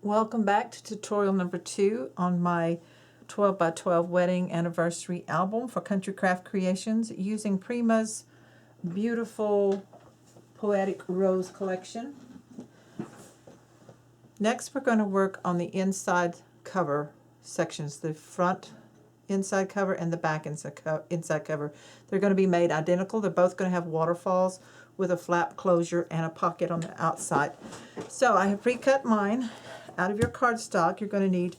Welcome back to tutorial number 2 on my 12 by 12 wedding anniversary album for Country Craft Creations using Prima's beautiful Poetic Rose collection. Next we're going to work on the inside cover sections, the front inside cover and the back inside cover. They're going to be made identical. They're both going to have waterfalls with a flap closure and a pocket on the outside. So I have pre-cut mine out of your cardstock. You're going to need,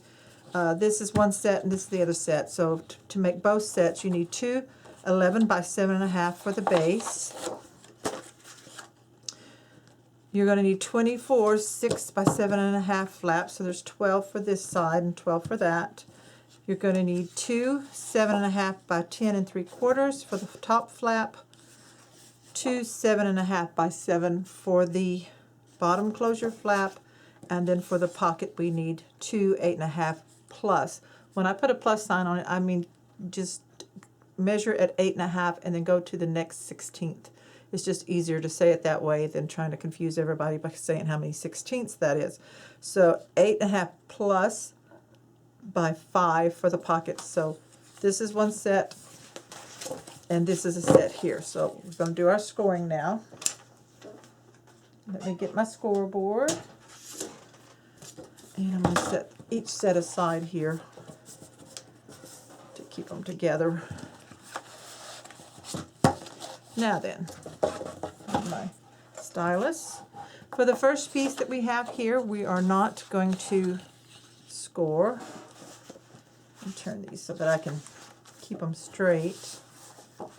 this is one set and this is the other set. So to make both sets you need two 11 by 7.5 for the base. You're going to need 24 6 by 7.5 flaps. So there's 12 for this side and 12 for that. You're going to need two 7.5 by 10 3/4 for the top flap, two 7.5 by 7 for the bottom closure flap, and then for the pocket we need two 8.5 plus. When I put a plus sign on it, I mean just measure at 8.5 and then go to the next 16th. It's just easier to say it that way than trying to confuse everybody by saying how many 16ths that is. So 8.5 plus by 5 for the pocket. So this is one set and this is a set here. So we're going to do our scoring now. Let me get my scoreboard. And I'm going to set each set aside here to keep them together. Now then, my stylus. For the first piece that we have here, we are not going to score. Let me turn these so that I can keep them straight. Got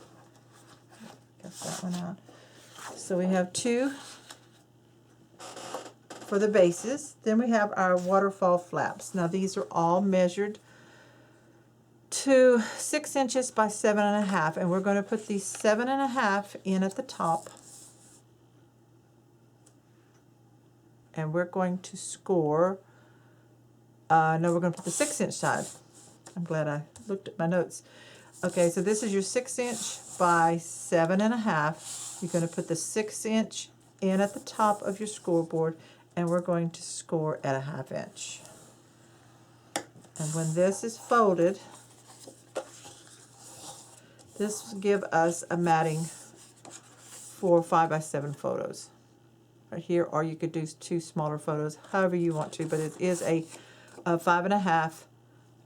that one out. So we have two for the bases. Then we have our waterfall flaps. Now these are all measured to 6 inches by 7.5, and we're going to put these 7.5 in at the top, and we're going to score. No, we're going to put the 6-inch side. I'm glad I looked at my notes. Okay, so this is your 6-inch by 7.5. You're going to put the 6-inch in at the top of your scoreboard, and we're going to score at a 1/2 inch. And when this is folded, this will give us a matting for 5 by 7 photos right here, or you could do two smaller photos, however you want to, but it is a 5.5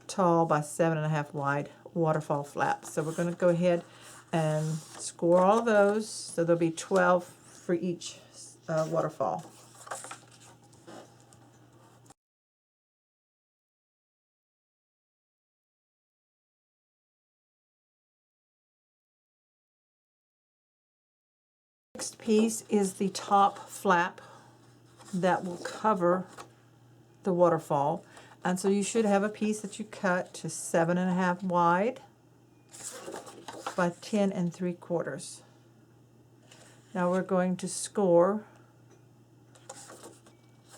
tall by 7.5 wide waterfall flap. So we're going to go ahead and score all of those. So there'll be 12 for each waterfall. Next piece is the top flap that will cover the waterfall, and so you should have a piece that you cut to 7.5 wide by 10 3/4. Now we're going to score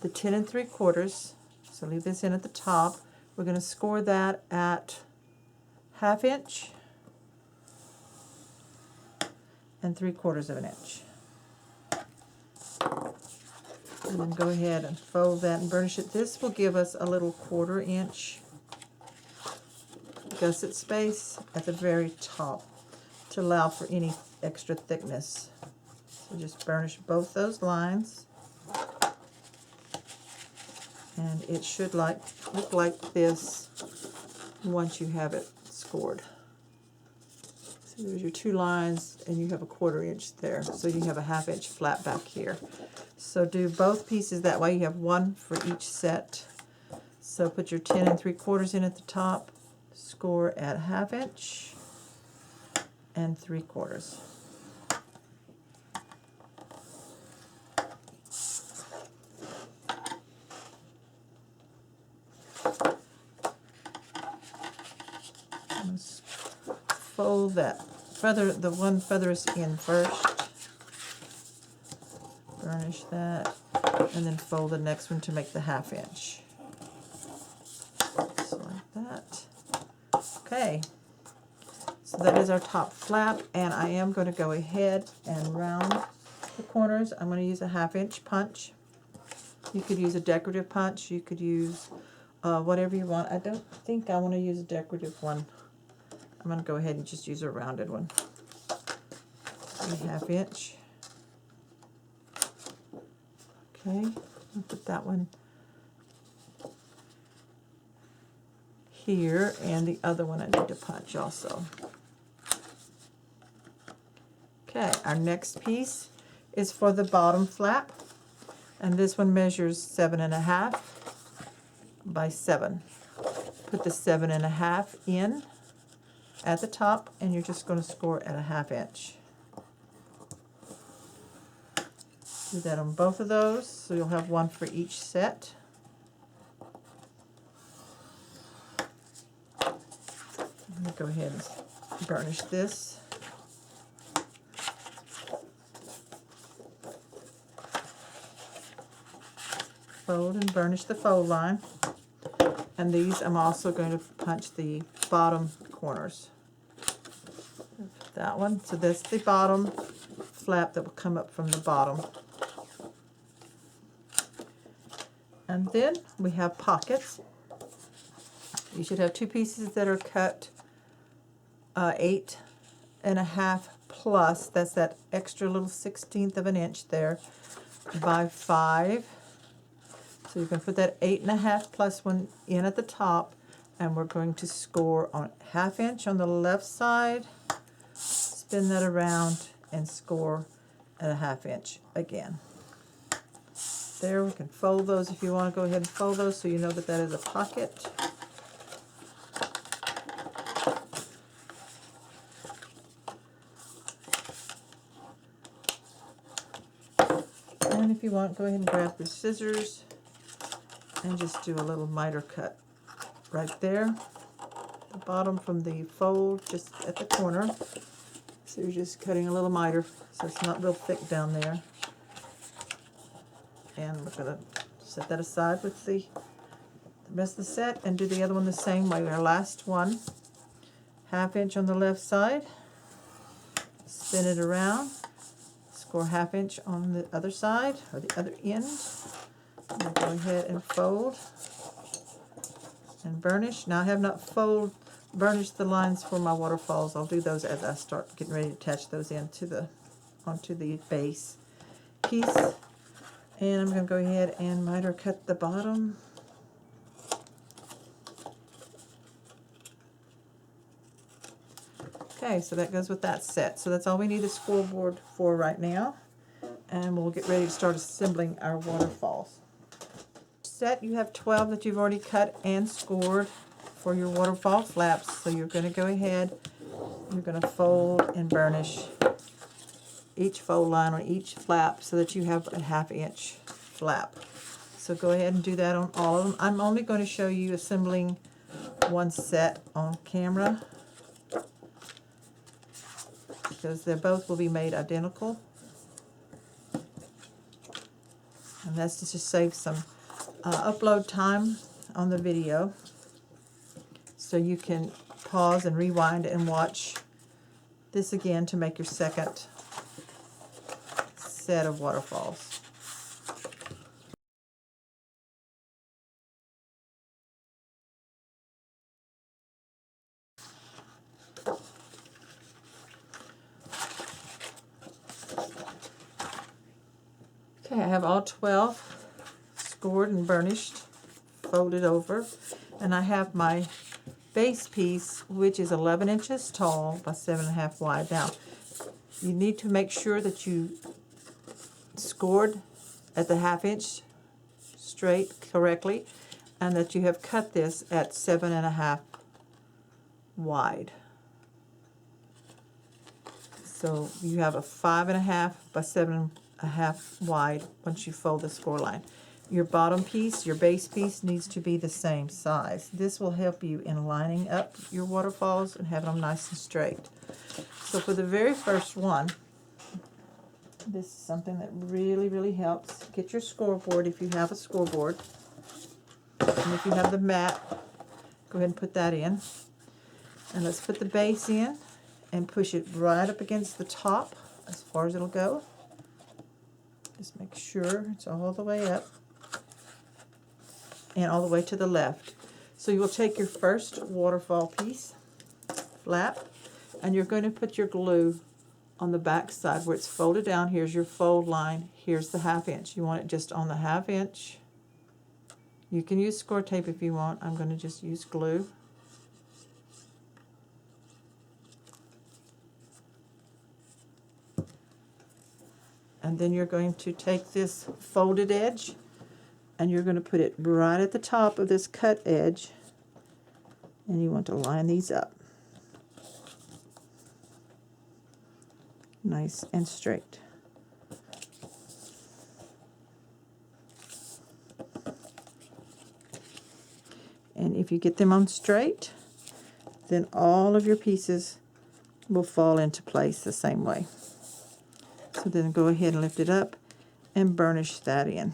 the 10 3/4. So leave this in at the top. We're going to score that at 1/2 inch and 3/4 of an inch. And then go ahead and fold that and burnish it. This will give us a little 1/4 inch gusset space at the very top to allow for any extra thickness. So just burnish both those lines, and it should look like this once you have it scored. So there's your two lines, and you have a 1/4 inch there, so you have a 1/2 inch flap back here. So do both pieces that way. You have one for each set. So put your 10 3/4 in at the top, score at 1/2 inch and 3/4. Fold that feather, the one feather's in first. Burnish that, and then fold the next one to make the 1/2 inch. Just like that. Okay, so that is our top flap, and I am going to go ahead and round the corners. I'm going to use a 1/2 inch punch You could use a decorative punch. You could use whatever you want. I don't think I want to use a decorative one. I'm going to go ahead and just use a rounded one. 3/2 inch. Okay, I'll put that one here, and the other one I need to punch also. Okay, our next piece is for the bottom flap, and this one measures 7.5 by 7. Put the 7.5 in at the top, and you're just going to score at 1/2 inch. Do that on both of those, so you'll have one for each set. I'm going to go ahead and burnish this. Fold and burnish the fold line. And these I'm also going to punch the bottom corners. That one, so that's the bottom flap that will come up from the bottom. And then we have pockets. You should have two pieces that are cut 8.5 plus, that's that extra little 1/16 of an inch there, by 5. So you can put that 8.5 plus one in at the top, and we're going to score on 1/2 inch on the left side, spin that around, and score at 1/2 inch again. There, we can fold those if you want to go ahead and fold those so you know that that is a pocket. And if you want, go ahead and grab your scissors and just do a little miter cut right there, the bottom from the fold, just at the corner. So you're just cutting a little miter so it's not real thick down there. And we're going to set that aside with the rest of the set and do the other one the same way. Our last one, 1/2 inch on the left side, spin it around, score 1/2 inch on the other side or the other end. We'll go ahead and fold and burnish. Now I have not burnished the lines for my waterfalls. I'll do those as I start getting ready to attach those onto the base piece. And I'm going to go ahead and miter cut the bottom. Okay, so that goes with that set. So that's all we need a scoreboard for right now. And we'll get ready to start assembling our waterfalls. Set, you have 12 that you've already cut and scored for your waterfall flaps. So you're going to go ahead, you're going to fold and burnish each fold line on each flap so that you have a 1/2 inch flap. So go ahead and do that on all of them. I'm only going to show you assembling one set on camera because they both will be made identical. And that's to just save some upload time on the video, so you can pause and rewind and watch this again to make your second set of waterfalls. Okay, I have all 12 scored and burnished, folded over, and I have my base piece, which is 11 inches tall by 7.5 wide. Now, you need to make sure that you scored at the 1/2 inch straight correctly, and that you have cut this at 7.5 wide. So you have a 5.5 by 7.5 wide once you fold the score line. Your bottom piece, your base piece, needs to be the same size. This will help you in lining up your waterfalls and having them nice and straight. So for the very first one, this is something that really, really helps. Get your scoreboard if you have a scoreboard. And if you have the mat, go ahead and put that in. And let's put the base in and push it right up against the top as far as it'll go. Just make sure it's all the way up. and all the way to the left. So you will take your first waterfall piece, flap, and you're going to put your glue on the back side where it's folded down. Here's your fold line. Here's the 1/2 inch. You want it just on the 1/2 inch. You can use score tape if you want. I'm going to just use glue. And then you're going to take this folded edge and you're going to put it right at the top of this cut edge, and you want to line these up nice and straight. And if you get them on straight, then all of your pieces will fall into place the same way. So then go ahead and lift it up and burnish that in.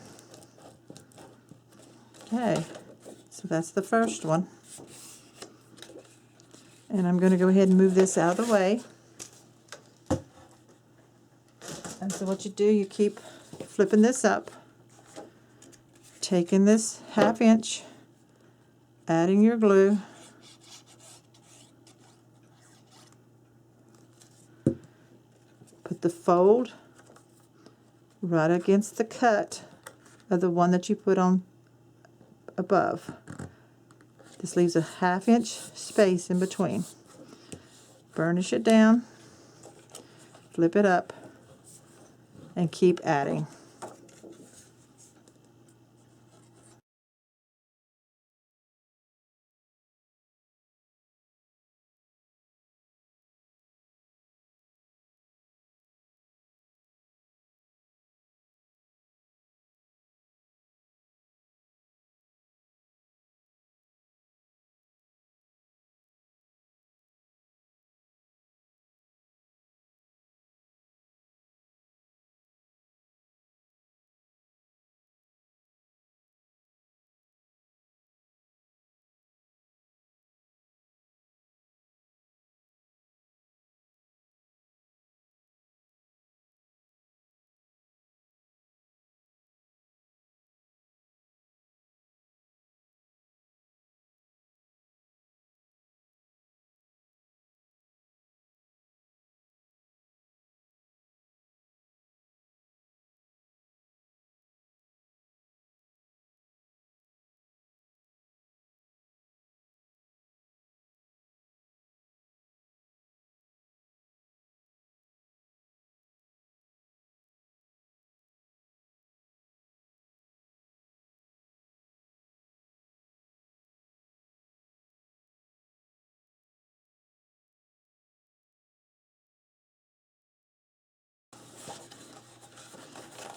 Okay, so that's the first one. And I'm going to go ahead and move this out of the way. And so what you do, you keep flipping this up, taking this 1/2 inch, adding your glue, put the fold right against the cut of the one that you put on above. This leaves a 1/2 inch space in between. Burnish it down, flip it up, and keep adding.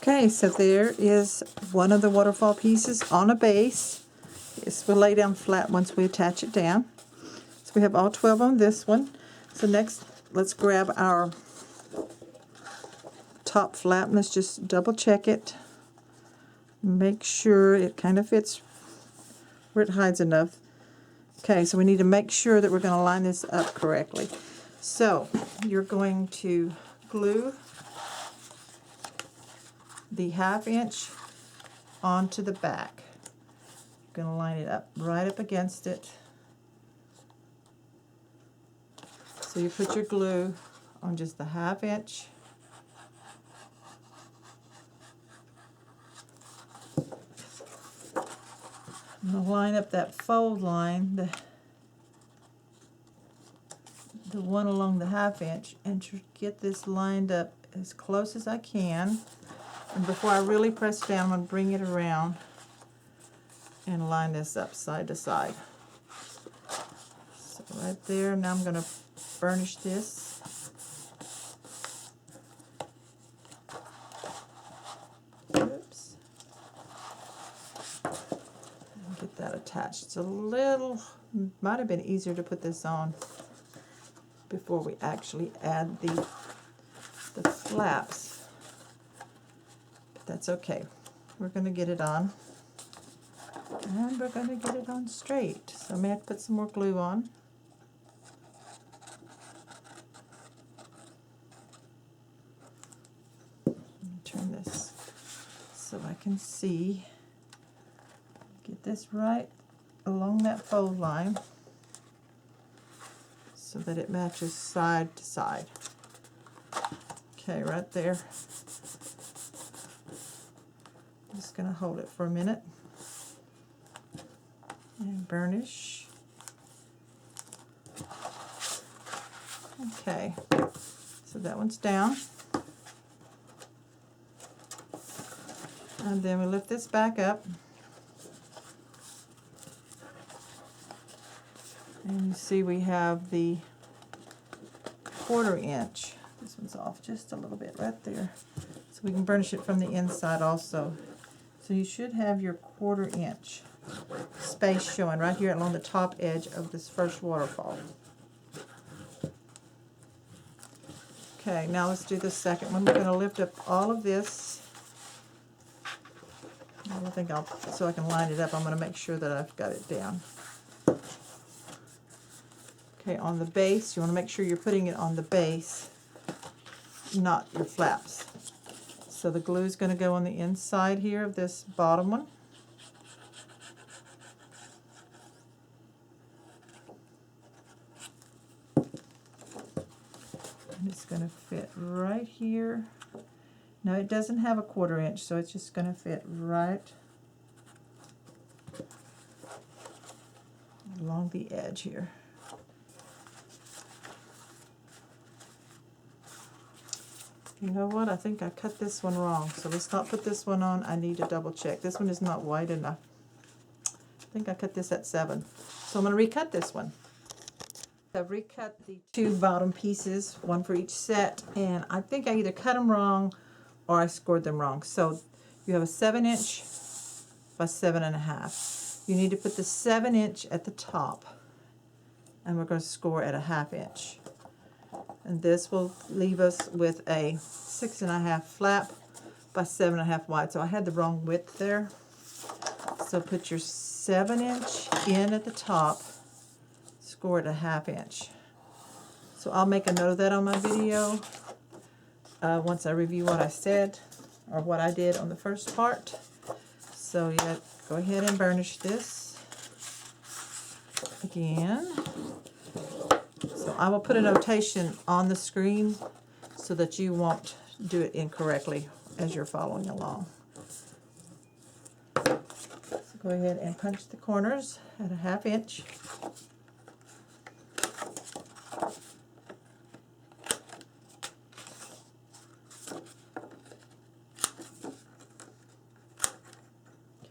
Okay, so there is one of the waterfall pieces on a base. This will lay down flat once we attach it down. So we have all 12 on this one. So next, let's grab our top flap. Let's just double check it. Make sure it kind of fits where it hides enough. Okay, so we need to make sure that we're going to line this up correctly. So you're going to glue the 1/2 inch onto the back. You're going to line it up right up against it. So you put your glue on just the 1/2 inch. I'm going to line up that fold line, the one along the 1/2 inch, and get this lined up as close as I can. And before I really press down, I'm going to bring it around and line this up side to side. So right there, now I'm going to burnish this. Oops. And get that attached. It's a little, might have been easier to put this on before we actually add the flaps. That's okay. We're going to get it on, and we're going to get it on straight. So I may have to put some more glue on. Let me turn this so I can see. Get this right along that fold line so that it matches side to side. Okay, right there. I'm just going to hold it for a minute and burnish. Okay, so that one's down. And then we lift this back up. And you see we have the 1/4 inch. This one's off just a little bit right there. So we can burnish it from the inside also. So you should have your 1/4 inch space showing right here along the top edge of this first waterfall. Okay, now let's do the second one. We're going to lift up all of this. I think so I can line it up, I'm going to make sure that I've got it down. Okay, on the base, you want to make sure you're putting it on the base, not your flaps. So the glue is going to go on the inside here of this bottom one. And it's going to fit right here. Now it doesn't have a 1/4 inch, so it's just going to fit right along the edge here. You know what? I think I cut this one wrong. So let's not put this one on. I need to double check. This one is not wide enough. I think I cut this at 7. So I'm going to recut this one. I've recut the 2 bottom pieces, one for each set, and I think I either cut them wrong or I scored them wrong. So you have a 7" by 7½. You need to put the 7" at the top, and we're going to score at a 1/2 inch. And this will leave us with a 6½ flap by 7½ wide. So I had the wrong width there. So put your 7" in at the top, score at a 1/2 inch. So I'll make a note of that on my video once I review what I said or what I did on the first part. So yeah, go ahead and burnish this again. So I will put a notation on the screen so that you won't do it incorrectly as you're following along. So go ahead and punch the corners at a 1/2 inch.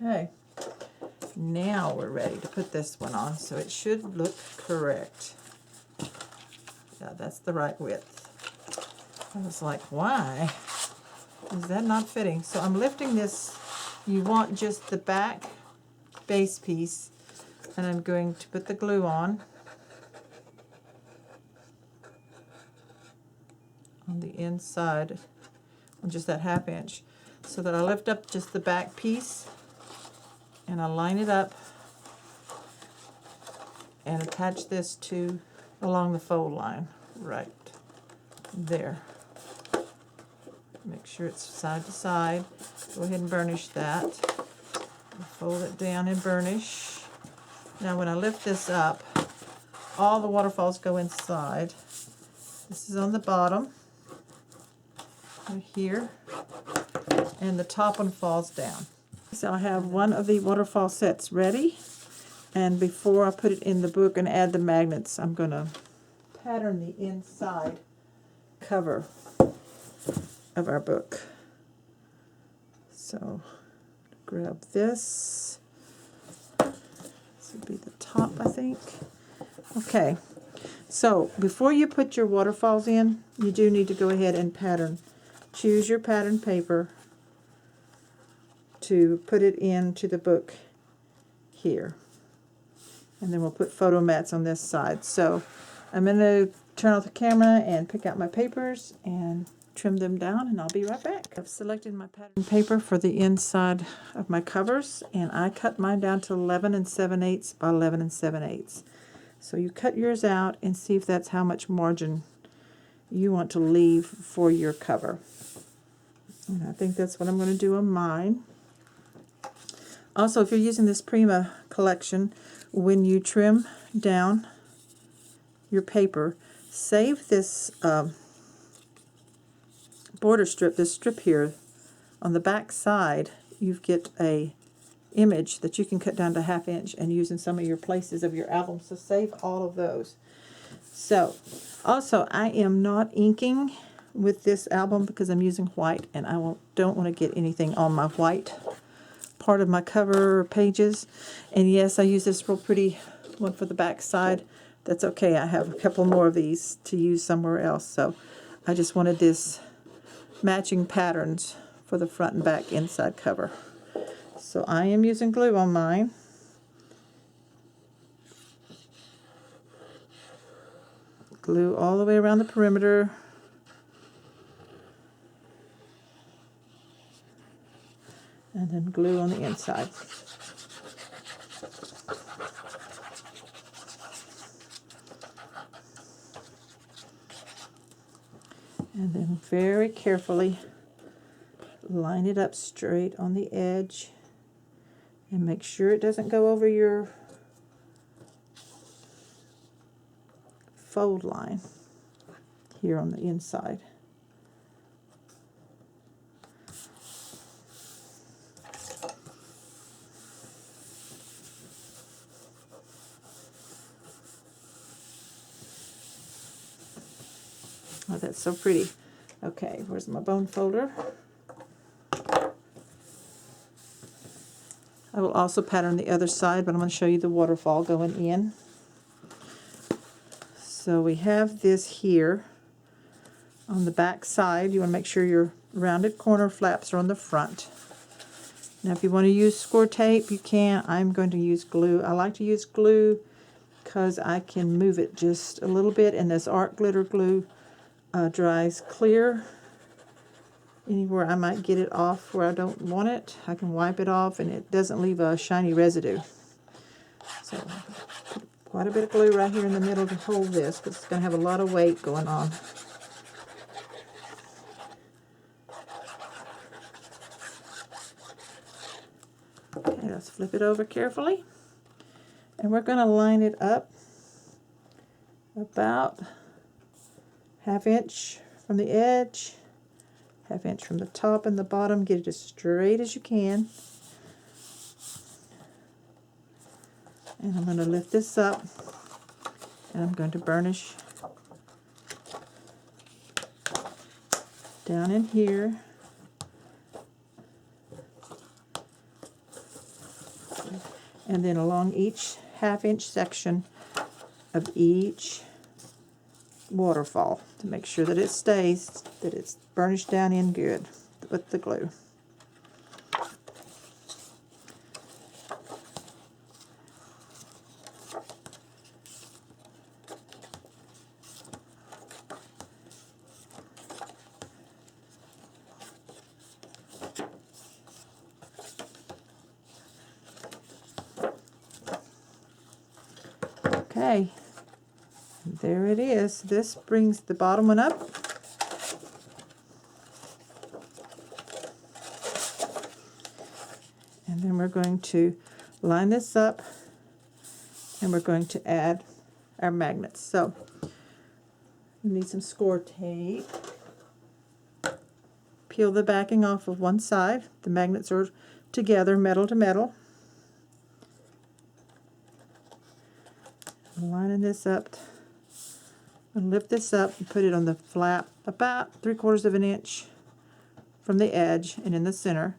Okay, now we're ready to put this one on, so it should look correct. Yeah, that's the right width. I was like, why is that not fitting? So I'm lifting this. You want just the back base piece, and I'm going to put the glue on the inside on just that 1/2 inch, so that I lift up just the back piece and I line it up and attach this to along the fold line right there. Make sure it's side to side. Go ahead and burnish that. Fold it down and burnish. Now when I lift this up, all the waterfalls go inside. This is on the bottom right here, and the top one falls down. So I have one of the waterfall sets ready, and before I put it in the book and add the magnets, I'm going to pattern the inside cover of our book. So grab this. This would be the top, I think. Okay, so before you put your waterfalls in, you do need to go ahead and pattern. Choose your pattern paper to put it into the book here. And then we'll put photo mats on this side. So I'm going to turn off the camera and pick out my papers and trim them down, and I'll be right back. I've selected my pattern paper for the inside of my covers, and I cut mine down to 11 7/8 by 11 7/8. So you cut yours out and see if that's how much margin you want to leave for your cover. And I think that's what I'm going to do on mine. Also, if you're using this Prima collection, when you trim down your paper, save this border strip, this strip here. On the back side, you get a image that you can cut down to 1/2 inch and use in some of your places of your album. So save all of those. So, also, I am not inking with this album because I'm using white, and I don't want to get anything on my white part of my cover pages. And yes, I use this real pretty one for the back side. That's okay. I have a couple more of these to use somewhere else. So I just wanted this matching patterns for the front and back inside cover. So I am using glue on mine. Glue all the way around the perimeter. And then glue on the inside. And then very carefully line it up straight on the edge and make sure it doesn't go over your fold line here on the inside. Oh, that's so pretty. Okay, where's my bone folder? I will also pattern the other side, but I'm going to show you the waterfall going in. So we have this here on the back side. You want to make sure your rounded corner flaps are on the front. Now if you want to use score tape, you can. I'm going to use glue. I like to use glue because I can move it just a little bit, and this art glitter glue dries clear. Anywhere I might get it off where I don't want it, I can wipe it off and it doesn't leave a shiny residue. So put quite a bit of glue right here in the middle to hold this because it's going to have a lot of weight going on. Okay, let's flip it over carefully. And we're going to line it up about 1/2 inch from the edge, 1/2 inch from the top and the bottom. Get it as straight as you can. And I'm going to lift this up and I'm going to burnish down in here. And then along each 1/2 inch section of each waterfall to make sure that it stays, that it's burnished down in good with the glue. Okay, there it is. This brings the bottom one up. And then we're going to line this up and we're going to add our magnets. So we need some score tape. Peel the backing off of one side. The magnets are together, metal to metal. Lining this up. I'm going to lift this up and put it on the flap about 3/4 of an inch from the edge and in the center.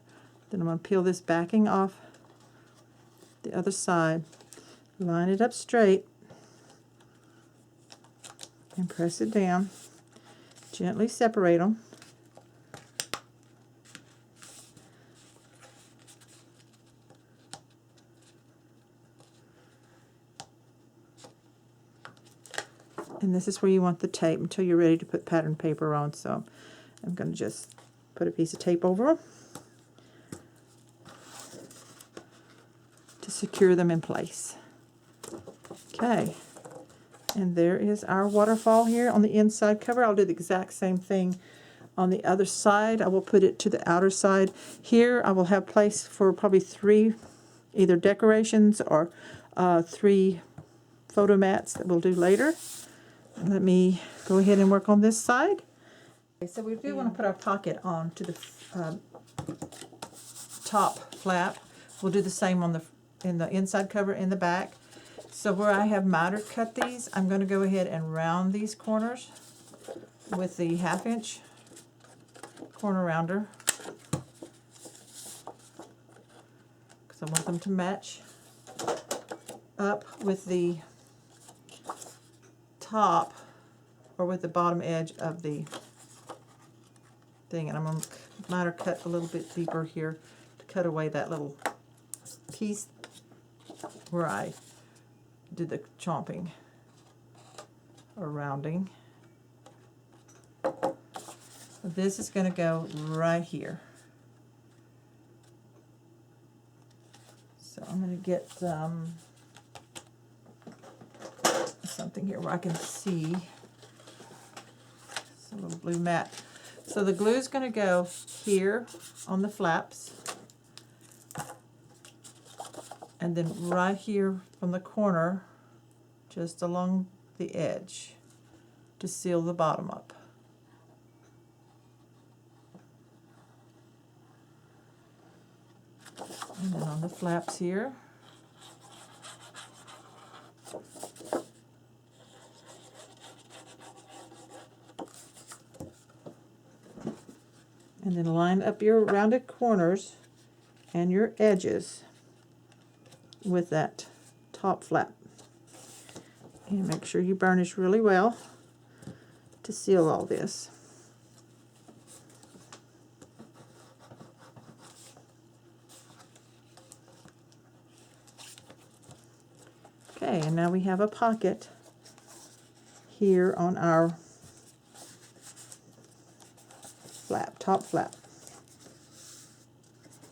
Then I'm going to peel this backing off the other side, line it up straight, and press it down. Gently separate them. And this is where you want the tape until you're ready to put pattern paper on. So I'm going to just put a piece of tape over them to secure them in place. Okay, and there is our waterfall here on the inside cover. I'll do the exact same thing on the other side. I will put it to the outer side. Here I will have place for probably 3 either decorations or 3 photo mats that we'll do later. Let me go ahead and work on this side. Okay, so we do want to put our pocket on to the top flap. We'll do the same on in the inside cover and the back. So where I have miter cut these, I'm going to go ahead and round these corners with the 1/2 inch corner rounder, because I want them to match up with the top or with the bottom edge of the thing. And I'm going to miter cut a little bit deeper here to cut away that little piece where I did the chomping or rounding. This is going to go right here. So I'm going to get something here where I can see. It's a little blue mat. So the glue is going to go here on the flaps, and then right here from the corner, just along the edge, to seal the bottom up. And then on the flaps here, and then line up your rounded corners and your edges with that top flap. And make sure you burnish really well to seal all this. Okay, and now we have a pocket here on our flap, top flap.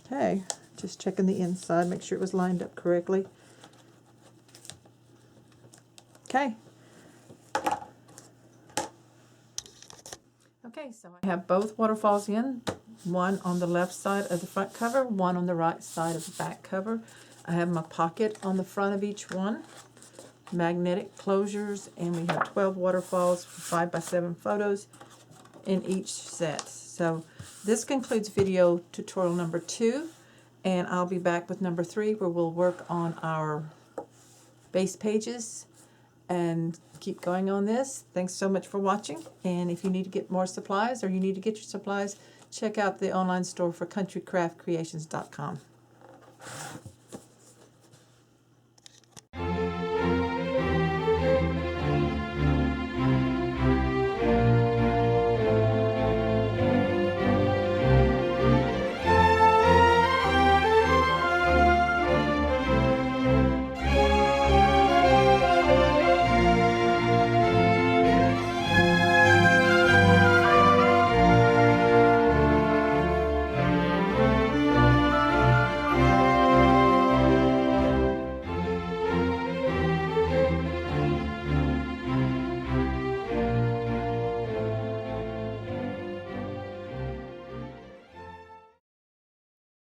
Okay, just checking the inside, make sure it was lined up correctly. Okay. Okay, so I have both waterfalls in, one on the left side of the front cover, one on the right side of the back cover. I have my pocket on the front of each one, magnetic closures, and we have 12 waterfalls, 5 by 7 photos in each set. So this concludes video tutorial number 2, and I'll be back with number 3 where we'll work on our base pages and keep going on this. Thanks so much for watching, and if you need to get more supplies or you need to get your supplies, check out the online store for countrycraftcreations.com.